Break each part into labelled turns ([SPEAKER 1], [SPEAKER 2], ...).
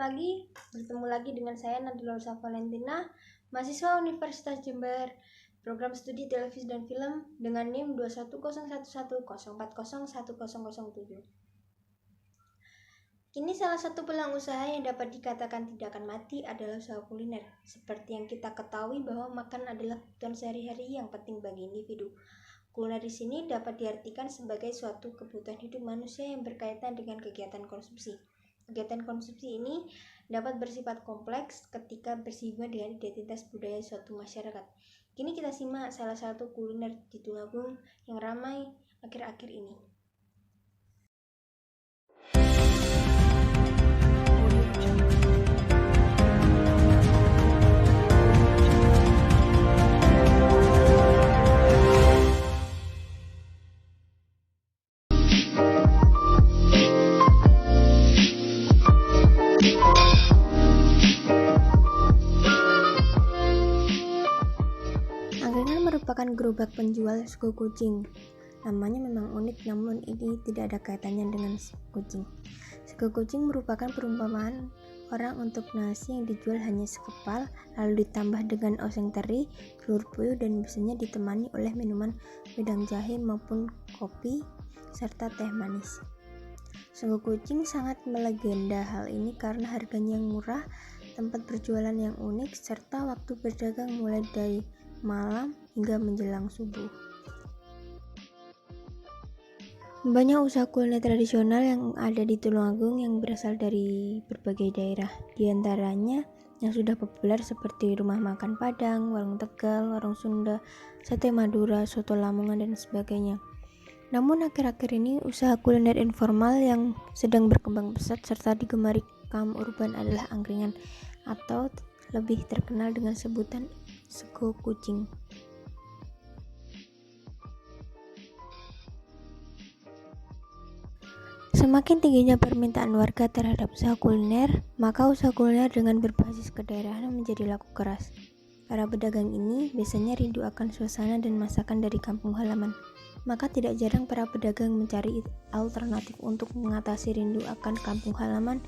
[SPEAKER 1] bertemu lagi dengan saya Nadila Rosa Valentina, mahasiswa Universitas Jember, program studi televisi dan film dengan NIM 2101104010007. Kini salah satu peluang usaha yang dapat dikatakan tidak akan mati adalah usaha kuliner. Seperti yang kita ketahui bahwa makan adalah kebutuhan sehari-hari yang penting bagi individu. Kuliner di sini dapat diartikan sebagai suatu kebutuhan hidup manusia yang berkaitan dengan kegiatan konsumsi. Kegiatan konsumsi ini dapat bersifat kompleks ketika bersinggungan dengan identitas budaya suatu masyarakat. Kini kita simak salah satu kuliner di Tulungagung yang ramai akhir-akhir ini. Angkringan merupakan gerobak penjual sego kucing. Namanya memang unik, namun ini tidak ada kaitannya dengan kucing. Sego kucing merupakan perumpamaan orang untuk nasi yang dijual hanya sekepal, lalu ditambah dengan oseng teri, telur puyuh, dan biasanya ditemani oleh minuman wedang jahe maupun kopi, serta teh manis. Sego kucing sangat melegenda hal ini karena harganya yang murah, tempat berjualan yang unik, serta waktu berdagang mulai dari malam hingga menjelang subuh. Banyak usaha kuliner tradisional yang ada di Tulungagung yang berasal dari berbagai daerah. Di antaranya yang sudah populer seperti rumah makan Padang, warung Tegal, warung Sunda, sate Madura, soto Lamongan, dan sebagainya. Namun akhir-akhir ini usaha kuliner informal yang sedang berkembang pesat serta digemari kaum urban adalah angkringan atau lebih terkenal dengan sebutan sego kucing. Semakin tingginya permintaan warga terhadap usaha kuliner, maka usaha kuliner dengan berbasis kedaerahan menjadi laku keras. Para pedagang ini biasanya rindu akan suasana dan masakan dari kampung halaman. Maka tidak jarang para pedagang mencari alternatif untuk mengatasi rindu akan kampung halaman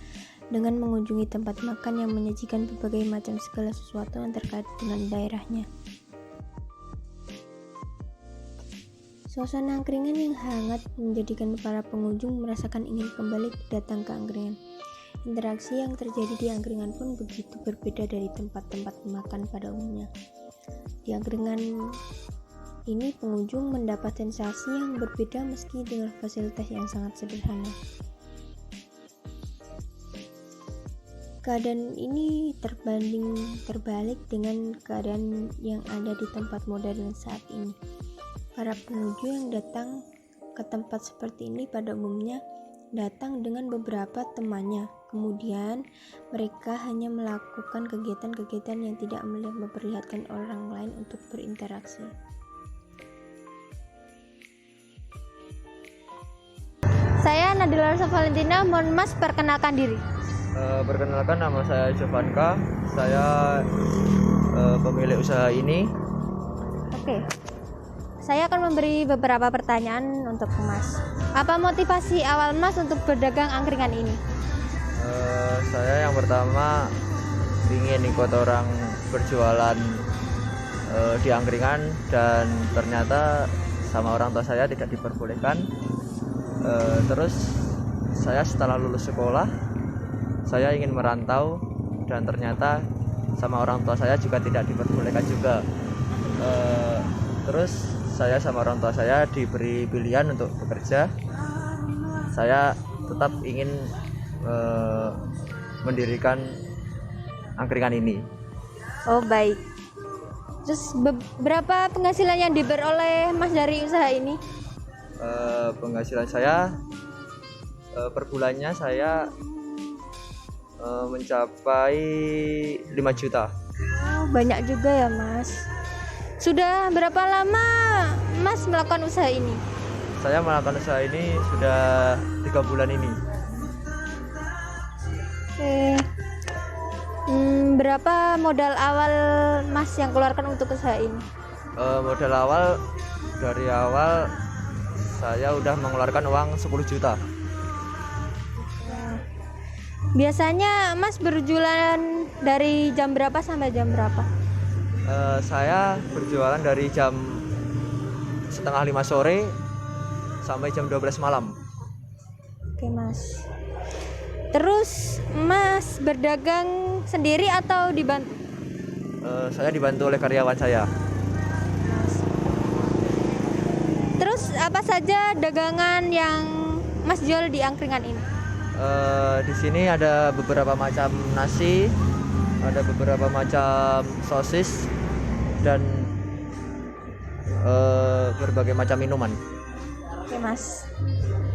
[SPEAKER 1] dengan mengunjungi tempat makan yang menyajikan berbagai macam segala sesuatu yang terkait dengan daerahnya. Suasana angkringan yang hangat menjadikan para pengunjung merasakan ingin kembali datang ke angkringan. Interaksi yang terjadi di angkringan pun begitu berbeda dari tempat-tempat makan pada umumnya. Di angkringan ini pengunjung mendapat sensasi yang berbeda meski dengan fasilitas yang sangat sederhana. Keadaan ini terbalik dengan keadaan yang ada di tempat modern saat ini. Para pengunjung yang datang ke tempat seperti ini pada umumnya datang dengan beberapa temannya. Kemudian mereka hanya melakukan kegiatan-kegiatan yang tidak memperlihatkan orang lain untuk berinteraksi.
[SPEAKER 2] Saya Nadila Rosa Valentina, mohon Mas perkenalkan diri.
[SPEAKER 3] Perkenalkan, nama saya Jovanka. Saya pemilik usaha ini.
[SPEAKER 2] Oke. Saya akan memberi beberapa pertanyaan untuk Mas. Apa motivasi awal Mas untuk berdagang angkringan ini?
[SPEAKER 3] Saya yang pertama ingin ikut orang berjualan di angkringan, dan ternyata sama orang tua saya tidak diperbolehkan. Terus saya setelah lulus sekolah, saya ingin merantau, dan ternyata sama orang tua saya juga tidak diperbolehkan juga. Terus saya sama orang tua saya diberi pilihan untuk bekerja. Saya tetap ingin mendirikan angkringan ini.
[SPEAKER 2] Oh baik. Terus berapa penghasilan yang diperoleh Mas dari usaha ini?
[SPEAKER 3] Penghasilan saya per bulannya saya mencapai 5 juta.
[SPEAKER 2] Oh, banyak juga ya Mas. Sudah berapa lama Mas melakukan usaha ini?
[SPEAKER 3] Saya melakukan usaha ini sudah 3 bulan ini.
[SPEAKER 2] Oke. Berapa modal awal Mas yang keluarkan untuk usaha ini?
[SPEAKER 3] Modal awal, dari awal saya udah mengeluarkan uang 10 juta.
[SPEAKER 2] Biasanya Mas berjualan dari jam berapa sampai jam berapa?
[SPEAKER 3] Saya berjualan dari jam setengah 5 sore sampai jam 12 malam.
[SPEAKER 2] Oke Mas. Terus Mas berdagang sendiri atau dibantu?
[SPEAKER 3] Saya dibantu oleh karyawan saya.
[SPEAKER 2] Terus apa saja dagangan yang Mas jual di angkringan ini?
[SPEAKER 3] Di sini ada beberapa macam nasi, ada beberapa macam sosis, dan berbagai macam minuman.
[SPEAKER 2] Oke Mas.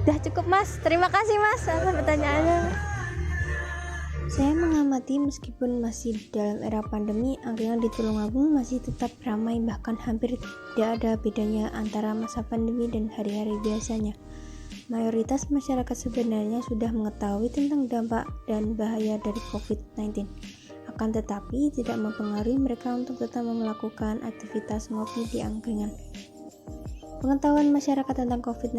[SPEAKER 2] Udah cukup Mas. Terima kasih Mas atas pertanyaannya.
[SPEAKER 1] Saya mengamati meskipun masih dalam era pandemi, angkringan di Tulungagung masih tetap ramai, bahkan hampir tidak ada bedanya antara masa pandemi dan hari-hari biasanya. Mayoritas masyarakat sebenarnya sudah mengetahui tentang dampak dan bahaya dari COVID-19. Akan tetapi tidak mempengaruhi mereka untuk tetap melakukan aktivitas ngopi di angkringan. Pengetahuan masyarakat tentang COVID-19